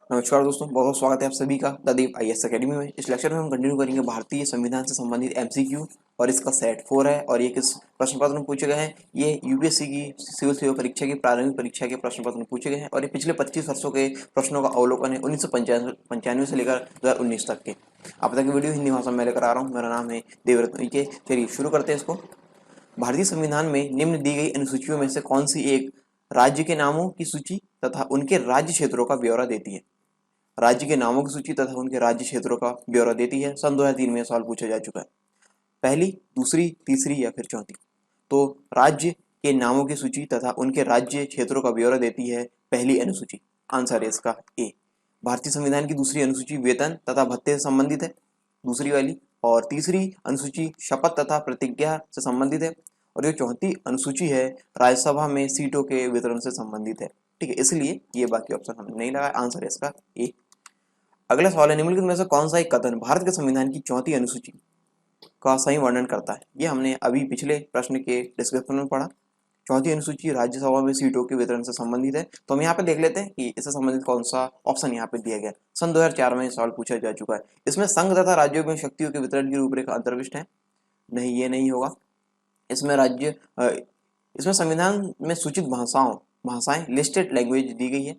नमस्कार दोस्तों, बहुत बहुत स्वागत है आप सभी का द दीप आईएएस अकेडमी में। इस लेक्चर में हम कंटिन्यू करेंगे भारतीय संविधान से संबंधित एमसीक्यू और इसका सेट 4 है। और ये किस प्रश्न पत्र में पूछे गए हैं? ये यूपीएससी की सिविल सेवा परीक्षा की प्रारंभिक परीक्षा के प्रश्न पत्र में पूछे गए हैं और ये पिछले 25 वर्षों के प्रश्नों का अवलोकन है, 1995 से लेकर 2019 तक के। अब तक की वीडियो हिंदी भाषा में लेकर आ रहा हूँ। मेरा नाम है देवरत्न। चलिए शुरू करते हैं इसको। भारतीय संविधान में निम्न दी गई अनुसूचियों में से कौन सी एक राज्य के नामों की सूची तथा उनके राज्य क्षेत्रों का ब्यौरा देती है? राज्य के नामों की सूची तथा उनके राज्य क्षेत्रों का ब्यौरा देती है। सन 2003 में सवाल पूछा जा चुका है। पहली, दूसरी, तीसरी या फिर चौथी? तो राज्य के नामों की सूची तथा उनके राज्य क्षेत्रों का ब्यौरा देती है पहली अनुसूची। आंसर है इसका ए। भारतीय संविधान की दूसरी अनुसूची वेतन तथा भत्ते से संबंधित है, दूसरी वाली। और तीसरी अनुसूची शपथ तथा प्रतिज्ञा से संबंधित है। और जो चौथी अनुसूची है राज्यसभा में सीटों के वितरण से संबंधित है। ठीक है, इसलिए ये बाकी ऑप्शन हमने नहीं लगाया। आंसर है इसका ए। अगला सवाल है, निम्नलिखित में से कौन सा एक कथन भारत के संविधान की चौथी अनुसूची का सही वर्णन करता है? ये हमने अभी पिछले प्रश्न के डिस्क्रिप्शन में पढ़ा। चौथी अनुसूची राज्यसभा में सीटों के वितरण से संबंधित है। तो हम यहाँ पे देख लेते हैं कि इससे संबंधित कौन सा ऑप्शन यहाँ पे दिया गया। सन 2004 में सवाल पूछा जा चुका है। इसमें संघ तथा राज्यों में शक्तियों के वितरण की रूपरेखा अंतर्विष्ट है? नहीं, ये नहीं होगा। इसमें इसमें संविधान में सूचित भाषाएं लिस्टेड लैंग्वेज दी गई है?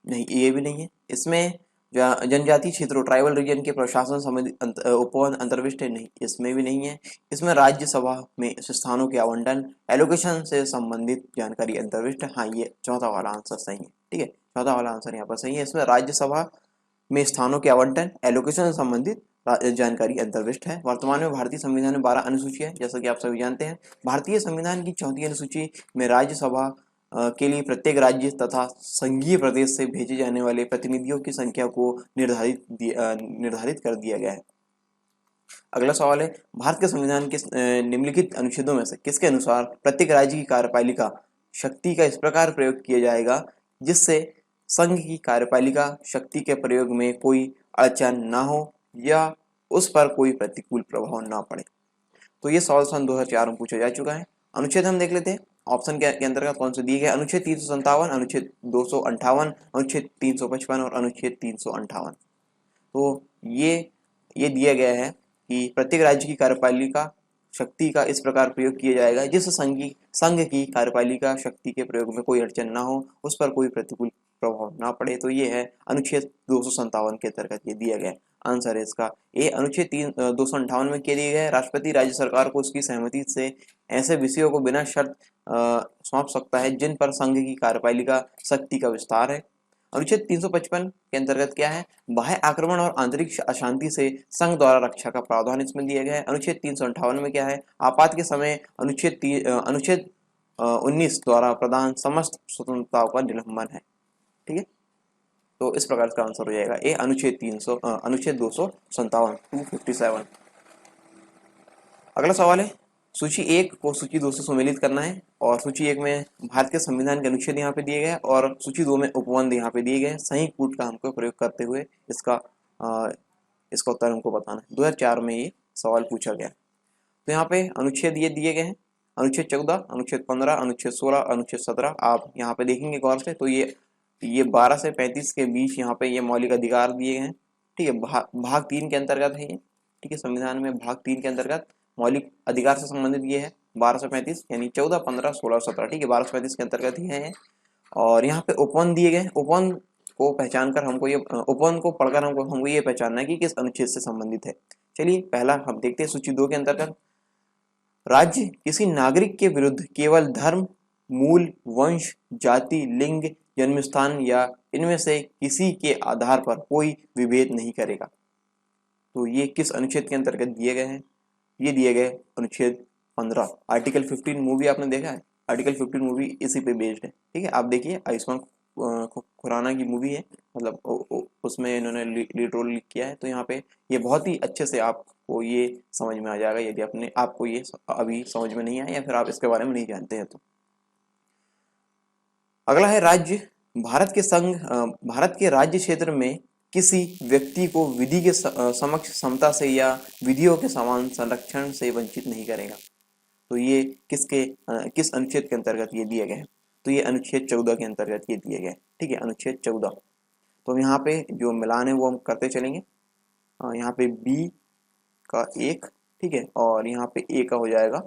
नहीं, ये भी नहीं है। इसमें जनजातीय क्षेत्रों ट्राइबल रीजन के प्रशासन संबंधित उपवन अंतर्विष्ट है? नहीं, इसमें भी नहीं है। इसमें राज्यसभा में स्थानों के आवंटन एलोकेशन से संबंधित जानकारी अंतर्विष्ट है? हाँ, ये चौथा वाला आंसर सही है। ठीक है, चौथा वाला आंसर यहाँ पर सही है। इसमें राज्यसभा में स्थानों के आवंटन एलोकेशन से संबंधित जानकारी अंतर्विष्ट है। वर्तमान में भारतीय संविधान में 12 अनुसूचियां है, जैसा कि आप सभी जानते हैं। भारतीय संविधान की चौथी अनुसूची में राज्यसभा के लिए प्रत्येक राज्य तथा संघीय प्रदेश से भेजे जाने वाले प्रतिनिधियों की संख्या को निर्धारित कर दिया गया है। अगला सवाल है, भारत के संविधान के निम्नलिखित अनुच्छेदों में से किसके अनुसार प्रत्येक राज्य की कार्यपालिका शक्ति का इस प्रकार प्रयोग किया जाएगा जिससे संघ की कार्यपालिका शक्ति के प्रयोग में कोई अड़चन न हो या उस पर कोई प्रतिकूल प्रभाव न पड़े? तो ये सवाल सन 2004 में पूछा जा चुका है। अनुच्छेद हम देख लेते हैं। ऑप्शन के अंतर्गत कौन से दिए गए? अनुच्छेद 357, अनुच्छेद 258, अनुच्छेद 355 और अनुच्छेद 358। तो ये दिया गया है कि प्रत्येक राज्य की कार्यपालिका शक्ति का इस प्रकार प्रयोग किया जाएगा जिससे संघ की कार्यपालिका शक्ति के प्रयोग में कोई अड़चन ना हो, उस पर कोई प्रतिकूल प्रभाव ना पड़े। तो ये है अनुच्छेद 257 के अंतर्गत ये दिया गया है। आंसर है इसका ए। अनुच्छेद 258 में क्या दिया गया है? राष्ट्रपति राज्य सरकार को उसकी सहमति से ऐसे विषयों को बिना शर्त सौंप सकता है जिन पर संघ की कार्यपालिका शक्ति का विस्तार है। अनुच्छेद 355 के अंतर्गत क्या है? बाह्य आक्रमण और आंतरिक अशांति से संघ द्वारा रक्षा का प्रावधान इसमें दिया गया है। अनुच्छेद 358 में क्या है? आपात के समय अनुच्छेद 19 द्वारा प्रदान समस्त स्वतंत्रताओं का निलंबन है। ठीक है, तो इस प्रकार इसका आंसर हो जाएगा ए। अनुच्छेद 257। अगला सवाल है, सूची 1 को सूची 2 से सुमेलित करना है। और सूची 1 में भारत के संविधान के अनुच्छेद यहाँ पे दिए गए और सूची 2 में उपबंध यहाँ पे दिए गए। सही कूट का हमको प्रयोग करते हुए इसका उत्तर हमको बताना है। 2004 में ये सवाल पूछा गया। तो यहाँ पे अनुच्छेद ये दिए गए हैं, अनुच्छेद 14, अनुच्छेद 15, अनुच्छेद 16, अनुच्छेद 17। आप यहाँ पे देखेंगे गौर से तो ये 12 से 35 के बीच यहाँ पे ये मौलिक अधिकार दिए गए हैं। ठीक है, भाग 3 के अंतर्गत है ये। ठीक है, संविधान में भाग 3 के अंतर्गत मौलिक अधिकार से संबंधित ये है 12 से 35, यानी 14, 15, 16, 17। ठीक है, 12 से 35 के अंतर्गत ही है। और यहाँ पे उपबंध दिए गए। उपबंध को पहचान कर हमको ये उपबंध को पढ़कर हमको ये पहचानना है कि किस अनुच्छेद से संबंधित है। चलिए पहला हम देखते हैं सूची 2 के अंतर्गत। राज्य किसी नागरिक के विरुद्ध केवल धर्म, मूल, वंश, जाति, लिंग, जन्मस्थान या इनमें से किसी के आधार पर कोई विभेद नहीं करेगा। तो ये किस अनुच्छेद के अंतर्गत दिए गए हैं? ये दिए गए अनुच्छेद 15। आर्टिकल 15 मूवी आपने देखा है? आर्टिकल 15 मूवी इसी पे बेस्ड है। ठीक है, आप देखिए, आयुष्मान खुराना की मूवी है, मतलब उसमें इन्होंने लीड रोल किया है। तो यहाँ पे ये बहुत ही अच्छे से आपको ये समझ में आ जाएगा यदि आपको ये अभी समझ में नहीं आया या फिर आप इसके बारे में नहीं जानते हैं तो। अगला है राज्य। भारत के राज्य क्षेत्र में किसी व्यक्ति को विधि के समक्ष समता से या विधियों के समान संरक्षण से वंचित नहीं करेगा। तो ये किस अनुच्छेद के अंतर्गत ये दिए गए हैं? तो ये अनुच्छेद 14 के अंतर्गत ये दिए गए। ठीक है, अनुच्छेद 14। तो यहाँ पे जो मिलान है वो हम करते चलेंगे। यहाँ पे बी का 1, ठीक है, और यहाँ पे ए का हो जाएगा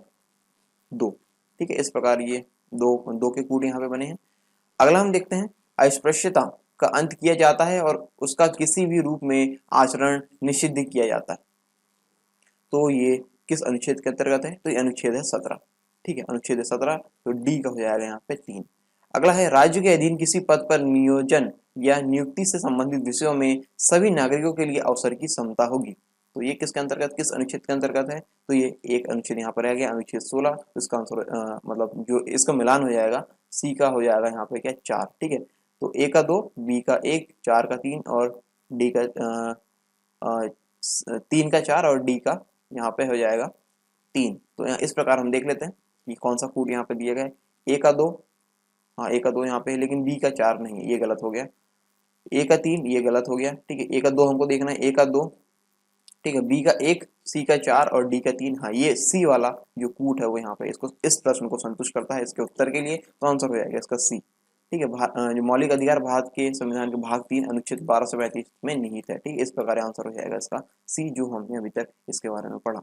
2, ठीक है। इस प्रकार ये दो दो के कूट यहाँ पे बने हैं। अगला हम देखते हैं, अस्पृश्यता का अंत किया जाता है और उसका किसी भी रूप में आचरण निषिद्ध किया जाता है। तो ये किस अनुच्छेद के अंतर्गत है? तो ये अनुच्छेद है 17, ठीक है, अनुच्छेद है 17। तो डी का हो जाएगा यहाँ पे 3। अगला है, राज्य के अधीन किसी पद पर नियोजन या नियुक्ति से संबंधित विषयों में सभी नागरिकों के लिए अवसर की समता होगी। तो ये किसके अंतर्गत, किस अनुच्छेद के अंतर्गत है? तो ये एक अनुच्छेद यहाँ पर रह गया, अनुच्छेद 16। तो इसका आंसर मतलब जो इसका मिलान हो जाएगा, सी का हो जाएगा यहाँ पे क्या, 4, ठीक है। तो ए का 2, बी का 1, 4 का 3 और डी का 3 का 4 और डी का यहाँ पे हो जाएगा 3। तो यहाँ इस प्रकार हम देख लेते हैं कि कौन सा कूट यहाँ पे दिया गया है। ए का 2, हाँ ए का 2 यहाँ पे है, लेकिन बी का 4 नहीं है, ये गलत हो गया। ए का 3 ये गलत हो गया, ठीक है। ए का 2 हमको देखना है, ए का 2, ठीक है, बी का 1, सी का 4 और डी का 3। हाँ, ये सी वाला जो कूट है वो यहाँ पे इसको इस प्रश्न को संतुष्ट करता है। इसके उत्तर के लिए तो आंसर हो जाएगा इसका सी, ठीक है। जो मौलिक अधिकार भारत के संविधान के भाग 3 अनुच्छेद 12 से 35 में निहित है, ठीक है। इस प्रकार आंसर हो जाएगा इसका सी, जो हमने अभी तक इसके बारे में पढ़ा।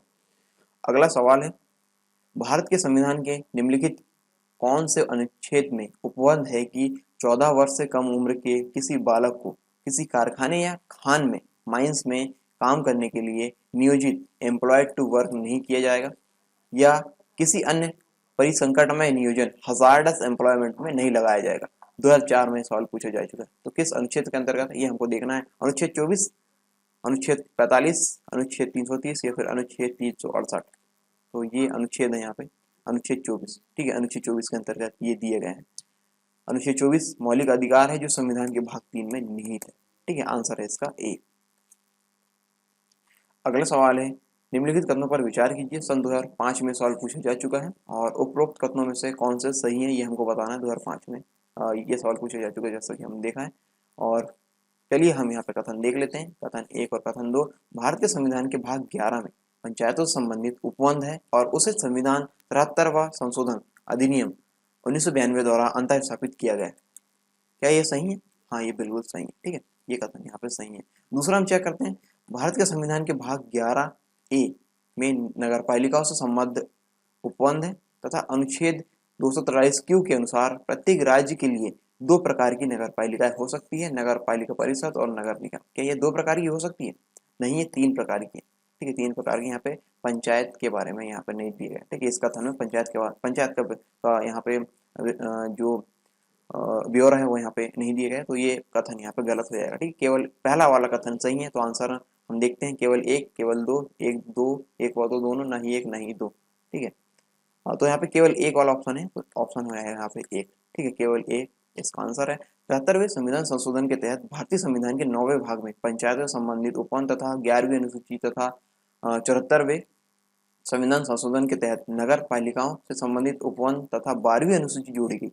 अगला सवाल है, भारत के संविधान के निम्नलिखित कौन से अनुच्छेद में उपबंध है कि 14 वर्ष से कम उम्र के किसी बालक को किसी कारखाने या खान में, माइंस में काम करने के लिए नियोजित, एम्प्लॉयड टू वर्क नहीं किया जाएगा, या किसी अन्य परिसंकटमय नियोजन, हजार्डस एम्प्लॉयमेंट में नहीं लगाया जाएगा। 2004 में सवाल पूछा जा चुका है। तो किस अनुच्छेद के अंतर्गत है ये हमको देखना है। अनुच्छेद 24, अनुच्छेद 45, अनुच्छेद 330 या फिर अनुच्छेद 368। तो ये अनुच्छेद है यहाँ पे अनुच्छेद 24, ठीक है। अनुच्छेद 24 के अंतर्गत ये दिए गए हैं। अनुच्छेद 24 मौलिक अधिकार है जो संविधान के भाग 3 में निहित है, ठीक है। आंसर है इसका ए। अगला सवाल है, निम्नलिखित कथनों पर विचार कीजिए। सन 2005 में सवाल पूछा जा चुका है और उपरोक्त कथनों में से कौन से सही है ये हमको बताना है। 2005 में ये सवाल पूछा जा चुका है, जैसा कि हम देखा है। और चलिए हम यहाँ पे कथन देख लेते हैं, कथन 1 और कथन 2। भारत के संविधान के भाग 11 में पंचायतों से संबंधित उपबंध है और उसे संविधान 73वां संशोधन अधिनियम 1992 द्वारा अंतर स्थापित किया गया। क्या ये सही है? हाँ, ये बिल्कुल सही है, ठीक है। ये कथन यहाँ पे सही है। दूसरा हम चेक करते हैं, भारत के संविधान के भाग 11A में नगरपालिकाओं से संबद्ध उपबंध है तथा अनुच्छेद 243Q के अनुसार प्रत्येक राज्य के लिए 2 प्रकार की नगरपालिकाएं हो सकती है, नगर पालिका परिषद और नगर निगम। क्या ये 2 प्रकार की हो सकती है? नहीं, ये 3 प्रकार की है, ठीक है। 3 प्रकार की यहाँ पे पंचायत के बारे में यहाँ पे नहीं दिया गया, ठीक है। इस कथन में पंचायत का यहाँ पे जो ब्यौरा है वो यहाँ पे नहीं दिए गए, तो ये कथन यहाँ पे गलत हो जाएगा, ठीक। केवल पहला वाला कथन सही है। तो आंसर हम देखते हैं, केवल 1, केवल 2, 1 2, 1 व 2 दोनों, ना ही 1 ना ही 2, ठीक है। तो यहाँ पे केवल 1 वाला ऑप्शन है, तो ऑप्शन हो जाएगा यहाँ पे 1, ठीक है, केवल 1 इसका आंसर है। 73वें संविधान संशोधन के तहत भारतीय संविधान के 9वें भाग में पंचायतों से संबंधित उपबंध तथा 11वीं अनुसूची तथा 74वें संविधान संशोधन के तहत नगर पालिकाओं से संबंधित उपबंध तथा 12वीं अनुसूची जोड़ी गई।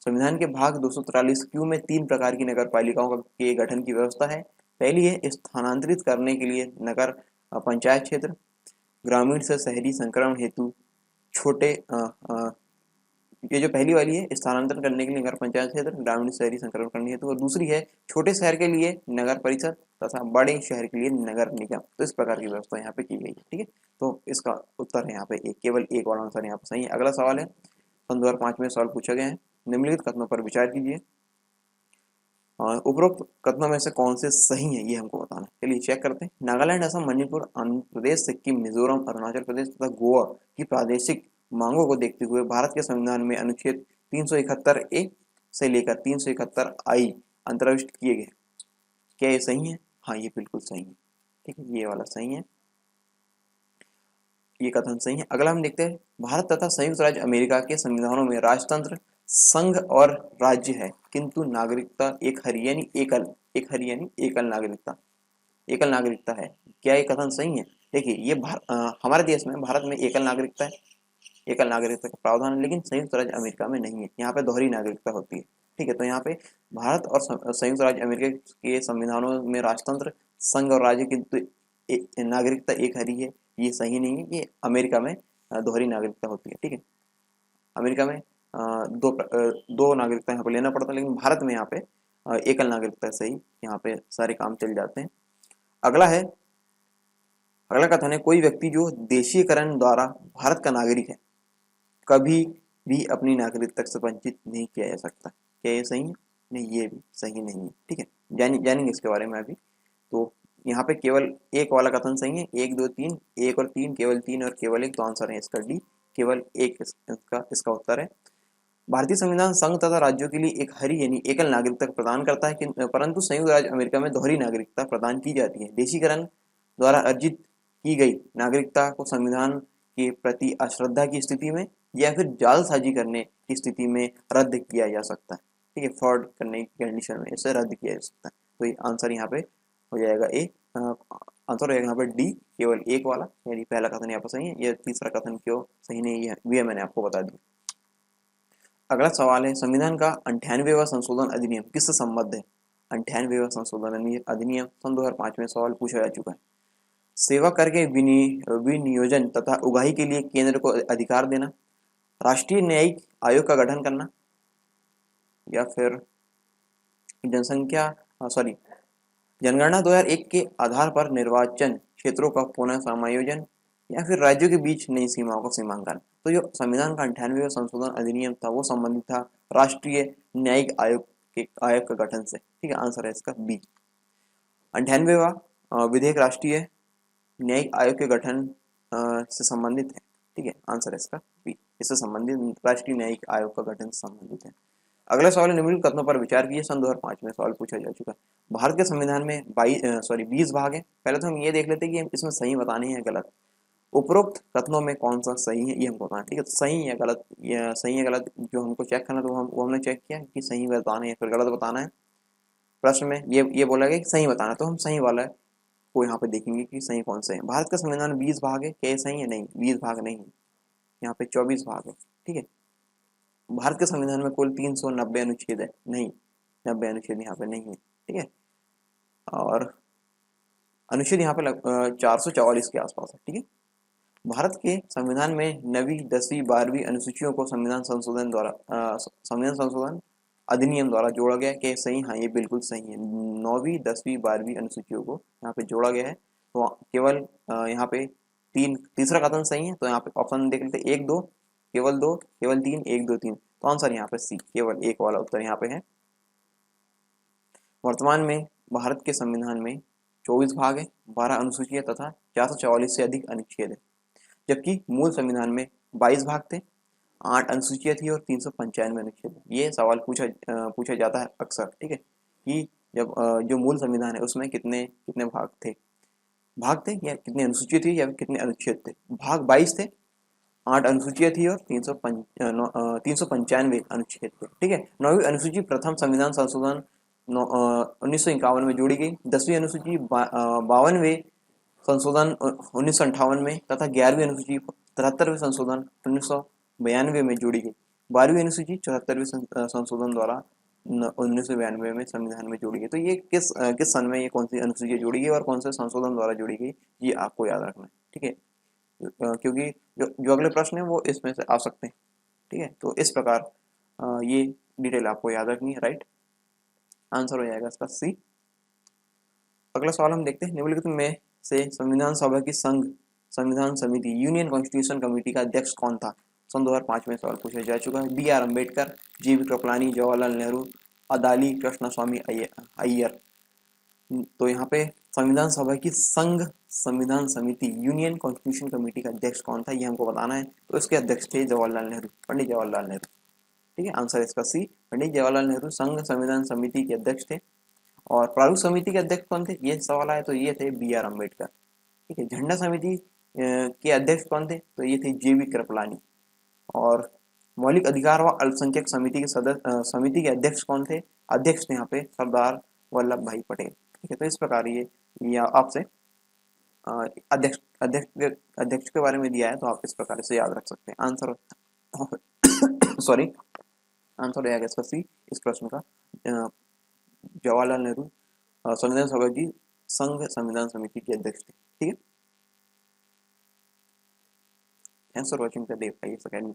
संविधान के भाग 243Q में 3 प्रकार की नगर पालिकाओं के गठन की व्यवस्था है। पहली है स्थानांतरित करने के लिए नगर पंचायत क्षेत्र, ग्रामीण से शहरी संक्रमण हेतु छोटे ये जो पहली वाली है स्थानांतरण करने के लिए नगर पंचायत क्षेत्र, ग्रामीण शहरी संक्रमण करने हेतु, और दूसरी है छोटे शहर के लिए नगर परिषद तथा बड़े शहर के लिए नगर निगम। तो इस प्रकार की व्यवस्था यहाँ पे की गई है, ठीक है। तो इसका उत्तर है यहाँ पे एक, केवल 1 वाला आंसर यहाँ पे सही है। अगला सवाल है, सन 2005 में सवाल पूछा गया है, निम्नलिखित कथनों पर विचार कीजिए। उपरोक्त कथनों में से कौन से सही है ये हमको बताना है। चलिए चेक करते हैं। नागालैंड, असम, मणिपुर, आंध्र प्रदेश, सिक्किम, मिजोरम, अरुणाचल प्रदेश तथा गोवा की प्रादेशिक मांगों को देखते हुए भारत के संविधान में अनुच्छेद 371A से लेकर 371I अंतर्भुक्त किए गए। क्या ये सही है? हाँ, ये बिल्कुल सही है, ठीक है, ये वाला सही है, ये कथन सही है। अगला हम देखते हैं, भारत तथा संयुक्त राज्य अमेरिका के संविधानों में राजतंत्र, संघ और राज्य है, किंतु नागरिकता एक हरियाणी एकल नागरिकता है। क्या ये कथन सही है? देखिए, ये हमारे देश में, भारत में एकल नागरिकता है, एकल नागरिकता का प्रावधान है, लेकिन संयुक्त राज्य अमेरिका में नहीं है, यहाँ पे दोहरी नागरिकता होती है, ठीक है। तो यहाँ पे भारत और संयुक्त राज्य अमेरिका के संविधानों में राजतंत्र, संघ और राज्य की नागरिकता एक हरी है, ये सही नहीं है। ये अमेरिका में दोहरी नागरिकता होती है, ठीक है। अमेरिका में दो नागरिकता यहाँ पे लेना पड़ता है, लेकिन भारत में यहाँ पे एकल नागरिकता से ही यहाँ पे सारे काम चल जाते हैं। अगला है, अगला कथन है कोई व्यक्ति जो देशीयकरण द्वारा भारत का नागरिक है कभी भी अपनी नागरिकता से वंचित नहीं किया जा सकता। क्या ये सही है? नहीं, ये भी सही नहीं है। ठीक है, जानेंगे इसके बारे में अभी। तो यहाँ पे केवल एक वाला कथन सही है, 1 2 3, 1 और 3, केवल 3 और केवल 1, तो आंसर है इसका डी, केवल एक इसका उत्तर है। भारतीय संविधान संघ तथा राज्यों के लिए एक हरी यानी एकल नागरिकता प्रदान करता है, परंतु संयुक्त राज्य अमेरिका में दोहरी नागरिकता प्रदान की जाती है। देशीकरण द्वारा अर्जित की गई नागरिकता को संविधान के प्रति अश्रद्धा की स्थिति में या फिर जालसाजी करने की स्थिति में रद्द किया जा सकता है। ठीक है, फ्रॉड करने की कंडीशन में इसे रद्द किया जा सकता है। तो ये आंसर यहाँ पे हो जाएगा ए, आंसर हो जाएगा यहाँ पे डी, केवल एक वाला, यानी पहला कथन यहाँ पर सही है। ये तीसरा कथन क्यों सही नहीं है भी मैंने आपको बता दिया। अगला सवाल है, संविधान का 98वां संशोधन अधिनियम किससे संबद्ध है? 98वां संशोधन अधिनियम सन 2005 में सवाल पूछा जा चुका है। सेवा कर के विनियोजन तथा उगाही के लिए केंद्र को अधिकार देना, राष्ट्रीय न्यायिक आयोग का गठन करना, या फिर जनगणना 2001 के आधार पर निर्वाचन क्षेत्रों का पुनः समायोजन, या फिर राज्यों के बीच नई सीमाओं का सीमांकन। तो जो संविधान का 98वां संशोधन अधिनियम था वो संबंधित था राष्ट्रीय न्यायिक आयोग का गठन से। ठीक है, आंसर है इसका बी। 98वां विधेयक राष्ट्रीय न्यायिक आयोग के गठन से संबंधित है। ठीक है, आंसर है इसका बी, इससे संबंधित राष्ट्रीय न्यायिक आयोग का गठन से संबंधित है। अगला सवाल निम्नलिखित कथनों पर विचार कीजिए। सन 2005 में सवाल पूछा जा चुका है। भारत के संविधान में 20 भाग है। पहले तो हम ये देख लेते हैं कि इसमें सही बताने हैं गलत। उपरोक्त कथनों में कौन सा सही है ये हमको बताना है। ठीक है, तो सही या गलत, या सही या गलत जो हमको चेक करना, तो हमने चेक किया कि सही बताना है या फिर गलत बताना है। प्रश्न में ये बोला गया कि सही बताना, तो हम सही वाला को यहाँ पे देखेंगे कि सही कौन सा है। भारत का संविधान 20 भाग है, क्या ये सही है? नहीं, 20 भाग नहीं है, यहाँ पे 24 भाग है। ठीक है, भारत के संविधान में कुल 390 अनुच्छेद है, नहीं, 90 अनुच्छेद यहाँ पे नहीं है। ठीक है, और अनुच्छेद यहाँ पे 444 के आसपास है। ठीक है, भारत के संविधान में 9वीं 10वीं 12वीं अनुसूचियों को संविधान संशोधन अधिनियम द्वारा जोड़ा गया। क्या सही? हाँ, ये बिल्कुल सही है। 9वीं 10वीं 12वीं अनुसूचियों को यहाँ पे जोड़ा गया है। तो केवल यहाँ पे तीसरा कथन सही है। तो यहाँ पे ऑप्शन देख लेते, 1 2, केवल 2, केवल 3, 1 2 3, तो आंसर यहाँ पे सी, केवल एक वाला उत्तर यहाँ पे है। वर्तमान में भारत के संविधान में 24 भाग है, 12 अनुसूचियां तथा 444 से अधिक अनुच्छेद है, जबकि मूल संविधान में 22 भाग थे, 8 अनुसूचियां थी और 395 अनुच्छेद। ये सवाल पूछा जाता है अक्सर। ठीक है, कि जब जो मूल संविधान है उसमें कितने कितने भाग थे या कितनी अनुसूचियां थी या कितने अनुच्छेद थे? भाग 22 थे, 8 अनुसूचियां थी और 395 अनुच्छेद थे। ठीक है, 9वीं अनुसूची प्रथम संविधान संशोधन 1951 में जोड़ी गई। 10वीं अनुसूची 52वें संशोधन 1958 में तथा 11वीं अनुसूची 73वें संशोधन 1992 में जोड़ी गई। 12वीं अनुसूची 74वें संशोधन द्वारा 1992 में संविधान में जोड़ी गई। तो ये किस सन में ये कौन सी अनुसूची जोड़ी गई और कौन से संशोधन द्वारा जोड़ी गई, ये आपको याद रखना है। ठीक है, क्योंकि जो अगले प्रश्न है वो इसमें से आ सकते हैं। ठीक है, तो इस प्रकार ये डिटेल आपको याद रखनी है। राइट, आंसर हो जाएगा इसका सी। अगला सवाल हम देखते हैं, निम्नलिखित में से संविधान सभा की संविधान समिति यूनियन कॉन्स्टिट्यूशन कमेटी का अध्यक्ष कौन था? सन 2005 में सवाल पूछा जा चुका है। B.R. अम्बेडकर, G.V. कृपलानी, जवाहरलाल नेहरू, अदाली कृष्णस्वामी अय्यर। तो यहाँ पे संविधान सभा की संविधान समिति यूनियन कॉन्स्टिट्यूशन कमेटी का अध्यक्ष कौन था, ये हमको बताना है। तो इसके अध्यक्ष थे जवाहरलाल नेहरू, पंडित जवाहरलाल नेहरू। ठीक है, आंसर इसका सी, पंडित जवाहरलाल नेहरू संविधान समिति के अध्यक्ष थे। और प्रारूप समिति के अध्यक्ष कौन थे, ये सवाल आया, तो ये थे B.R. अम्बेडकर। ठीक है, झंडा समिति के अध्यक्ष कौन थे, तो ये थे G.V. कृपलानी। और मौलिक अधिकार व अल्पसंख्यक समिति के अध्यक्ष कौन थे? अध्यक्ष थे यहाँ पे सरदार वल्लभ भाई पटेल। ठीक है, तो इस प्रकार ये आपसे अध्यक्ष अध्यक्ष के बारे में दिया है, तो आप इस प्रकार से याद रख सकते हैं। आंसर सॉरी, आंसर हो जाएगा इसका सी, इस प्रश्न का। जवाहरलाल नेहरू संविधान सभा की संविधान समिति के अध्यक्ष थे। ठीक है, thanks for watching the day IAS Academy।